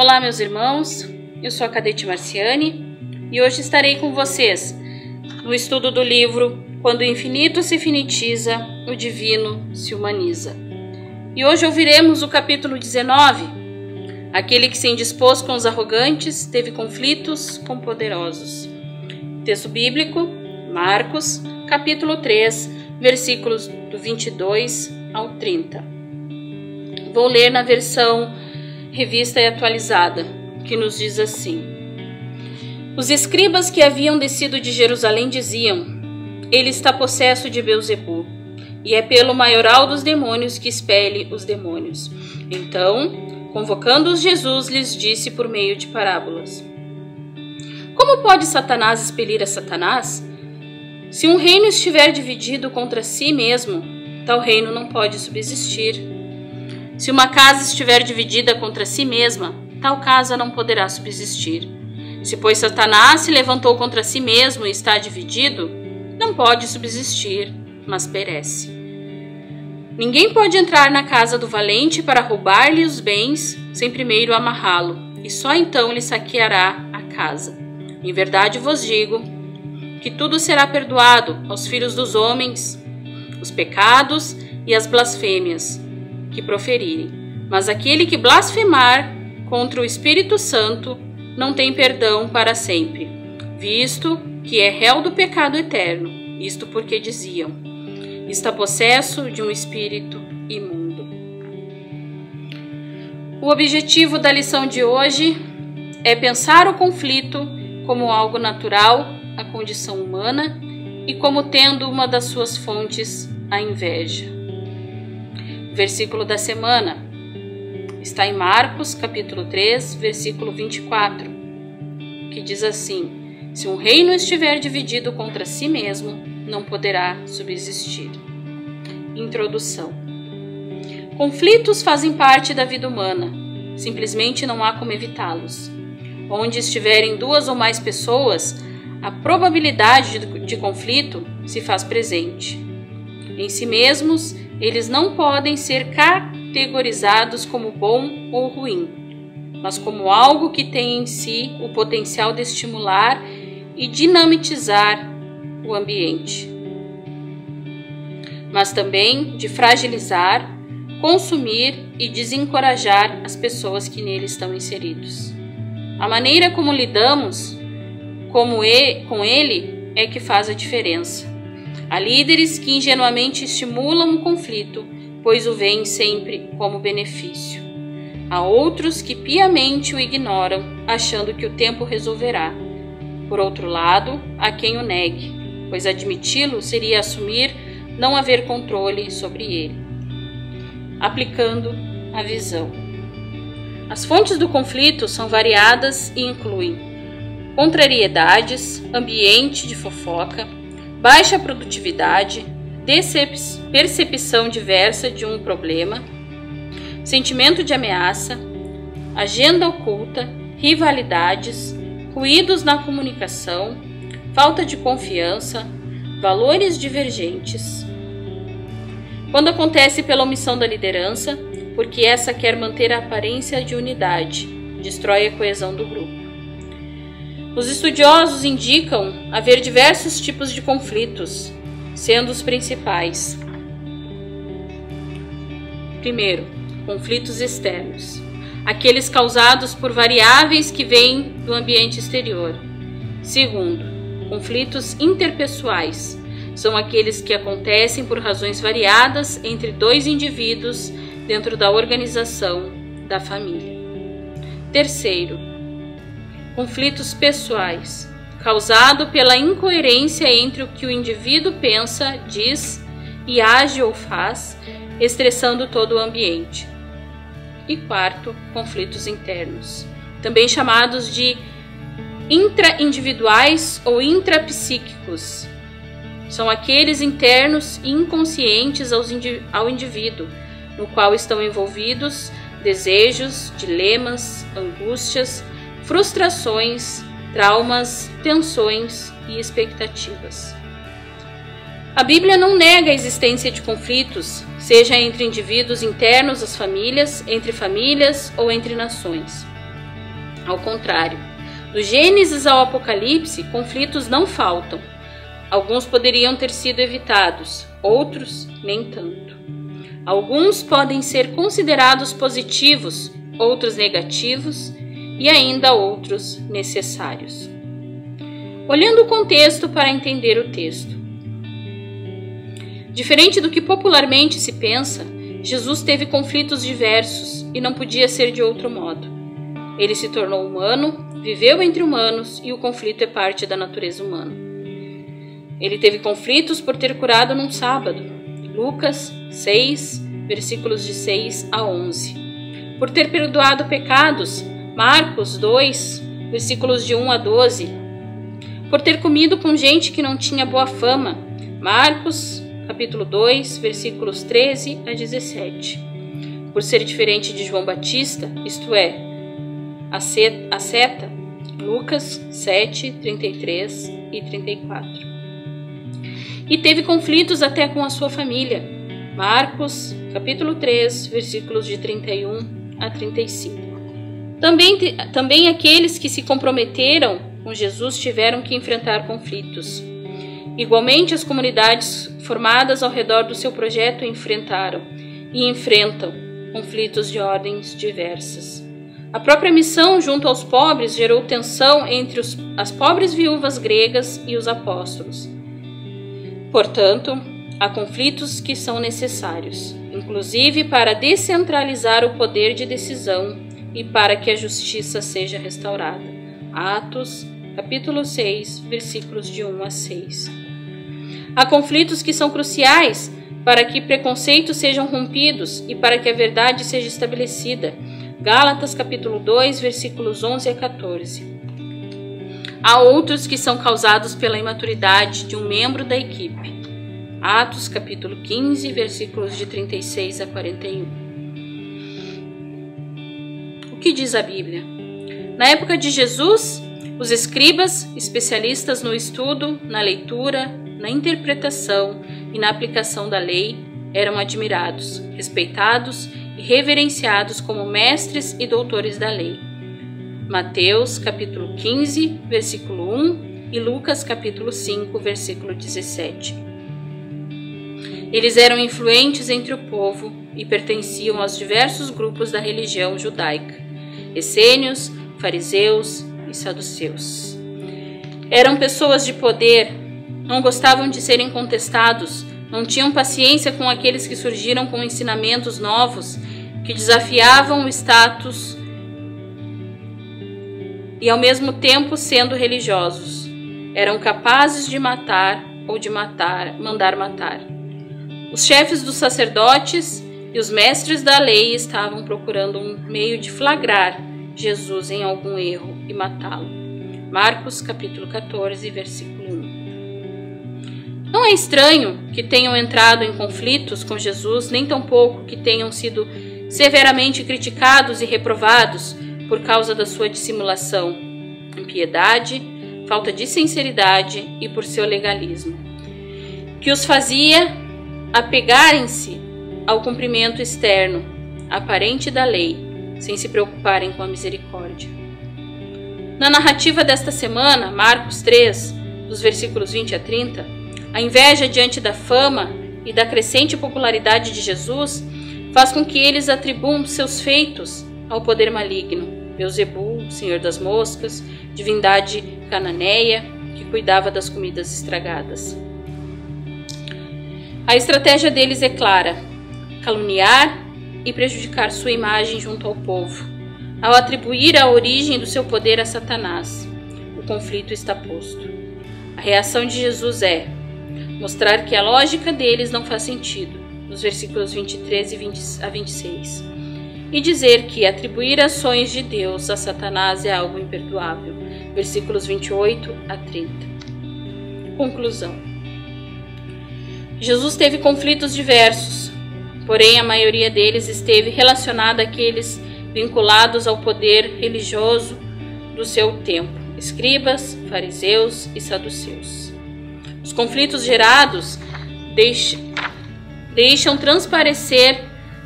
Olá, meus irmãos, eu sou a Cadete Marciane e hoje estarei com vocês no estudo do livro Quando o Infinito se Finitiza, o Divino se Humaniza. E hoje ouviremos o capítulo 19, aquele que se indispôs com os arrogantes teve conflitos com poderosos. Texto bíblico, Marcos, capítulo 3, versículos do 22 ao 30. Vou ler na versão Revista e Atualizada, que nos diz assim: Os escribas que haviam descido de Jerusalém diziam: Ele está possesso de Beelzebu, e é pelo maioral dos demônios que expele os demônios. Então, convocando-os, Jesus lhes disse por meio de parábolas: Como pode Satanás expelir a Satanás? Se um reino estiver dividido contra si mesmo, tal reino não pode subsistir. Se uma casa estiver dividida contra si mesma, tal casa não poderá subsistir. Se, pois, Satanás se levantou contra si mesmo e está dividido, não pode subsistir, mas perece. Ninguém pode entrar na casa do valente para roubar-lhe os bens sem primeiro amarrá-lo, e só então lhe saqueará a casa. Em verdade vos digo que tudo será perdoado aos filhos dos homens, os pecados e as blasfêmias que proferirem. Mas aquele que blasfemar contra o Espírito Santo não tem perdão para sempre, visto que é réu do pecado eterno. Isto porque diziam: está possesso de um espírito imundo. O objetivo da lição de hoje é pensar o conflito como algo natural à condição humana e como tendo uma das suas fontes a inveja. O versículo da semana está em Marcos, capítulo 3, versículo 24, que diz assim: Se um reino estiver dividido contra si mesmo, não poderá subsistir. Introdução. Conflitos fazem parte da vida humana, simplesmente não há como evitá-los. Onde estiverem duas ou mais pessoas, a probabilidade de conflito se faz presente. Em si mesmos, eles não podem ser categorizados como bom ou ruim, mas como algo que tem em si o potencial de estimular e dinamitizar o ambiente, mas também de fragilizar, consumir e desencorajar as pessoas que nele estão inseridos. A maneira como lidamos com ele é que faz a diferença. Há líderes que ingenuamente estimulam o conflito, pois o veem sempre como benefício. Há outros que piamente o ignoram, achando que o tempo resolverá. Por outro lado, há quem o negue, pois admiti-lo seria assumir não haver controle sobre ele. Aplicando a visão. As fontes do conflito são variadas e incluem contrariedades, ambiente de fofoca, baixa produtividade, percepção diversa de um problema, sentimento de ameaça, agenda oculta, rivalidades, ruídos na comunicação, falta de confiança, valores divergentes. Quando acontece pela omissão da liderança, porque essa quer manter a aparência de unidade, destrói a coesão do grupo. Os estudiosos indicam haver diversos tipos de conflitos, sendo os principais: primeiro, conflitos externos, aqueles causados por variáveis que vêm do ambiente exterior. Segundo, conflitos interpessoais, são aqueles que acontecem por razões variadas entre dois indivíduos dentro da organização da família. Terceiro, conflitos pessoais, causado pela incoerência entre o que o indivíduo pensa, diz e age ou faz, estressando todo o ambiente. E quarto, conflitos internos, também chamados de intraindividuais ou intrapsíquicos. São aqueles internos e inconscientes ao indivíduo, no qual estão envolvidos desejos, dilemas, angústias, frustrações, traumas, tensões e expectativas. A Bíblia não nega a existência de conflitos, seja entre indivíduos internos às famílias, entre famílias ou entre nações. Ao contrário, do Gênesis ao Apocalipse, conflitos não faltam. Alguns poderiam ter sido evitados, outros nem tanto. Alguns podem ser considerados positivos, outros negativos e ainda outros necessários. Olhando o contexto para entender o texto. Diferente do que popularmente se pensa, Jesus teve conflitos diversos e não podia ser de outro modo. Ele se tornou humano, viveu entre humanos e o conflito é parte da natureza humana. Ele teve conflitos por ter curado num sábado, Lucas 6, versículos de 6 a 11. Por ter perdoado pecados, Marcos 2, versículos de 1 a 12. Por ter comido com gente que não tinha boa fama, Marcos capítulo 2, versículos 13 a 17. Por ser diferente de João Batista, isto é, a seta, Lucas 7, 33 e 34. E teve conflitos até com a sua família, Marcos capítulo 3, versículos de 31 a 35. Também aqueles que se comprometeram com Jesus tiveram que enfrentar conflitos. Igualmente, as comunidades formadas ao redor do seu projeto enfrentaram e enfrentam conflitos de ordens diversas. A própria missão junto aos pobres gerou tensão entre as pobres viúvas gregas e os apóstolos. Portanto, há conflitos que são necessários, inclusive para descentralizar o poder de decisão e para que a justiça seja restaurada. Atos, capítulo 6, versículos de 1 a 6. Há conflitos que são cruciais para que preconceitos sejam rompidos e para que a verdade seja estabelecida. Gálatas, capítulo 2, versículos 11 a 14. Há outros que são causados pela imaturidade de um membro da equipe. Atos, capítulo 15, versículos de 36 a 41. O que diz a Bíblia? Na época de Jesus, os escribas, especialistas no estudo, na leitura, na interpretação e na aplicação da lei, eram admirados, respeitados e reverenciados como mestres e doutores da lei. Mateus, capítulo 15, versículo 1 e Lucas, capítulo 5, versículo 17. Eles eram influentes entre o povo e pertenciam aos diversos grupos da religião judaica, essênios, fariseus e saduceus. Eram pessoas de poder, não gostavam de serem contestados, não tinham paciência com aqueles que surgiram com ensinamentos novos, que desafiavam o status e ao mesmo tempo sendo religiosos. Eram capazes de matar ou de mandar matar. Os chefes dos sacerdotes e os mestres da lei estavam procurando um meio de flagrar Jesus em algum erro e matá-lo. Marcos capítulo 14, versículo 1. Não é estranho que tenham entrado em conflitos com Jesus, nem tampouco que tenham sido severamente criticados e reprovados por causa da sua dissimulação, impiedade, falta de sinceridade e por seu legalismo, que os fazia apegarem-se ao cumprimento externo, aparente da lei, sem se preocuparem com a misericórdia. Na narrativa desta semana, Marcos 3, dos versículos 20 a 30, a inveja diante da fama e da crescente popularidade de Jesus faz com que eles atribuam seus feitos ao poder maligno, Beelzebul, senhor das moscas, divindade cananeia que cuidava das comidas estragadas. A estratégia deles é clara: caluniar e prejudicar sua imagem junto ao povo. Ao atribuir a origem do seu poder a Satanás, o conflito está posto. A reação de Jesus é mostrar que a lógica deles não faz sentido, nos versículos 23 a 26, e dizer que atribuir ações de Deus a Satanás é algo imperdoável, versículos 28 a 30. Conclusão. Jesus teve conflitos diversos, porém a maioria deles esteve relacionada àqueles vinculados ao poder religioso do seu tempo, escribas, fariseus e saduceus. Os conflitos gerados deixam transparecer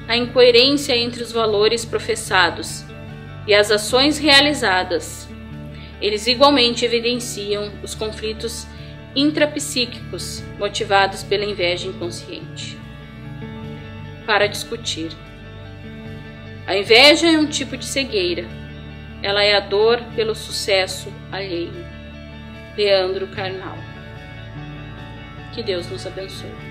a incoerência entre os valores professados e as ações realizadas. Eles igualmente evidenciam os conflitos intrapsíquicos motivados pela inveja inconsciente. Para discutir. A inveja é um tipo de cegueira. Ela é a dor pelo sucesso alheio. Leandro Carnal. Que Deus nos abençoe.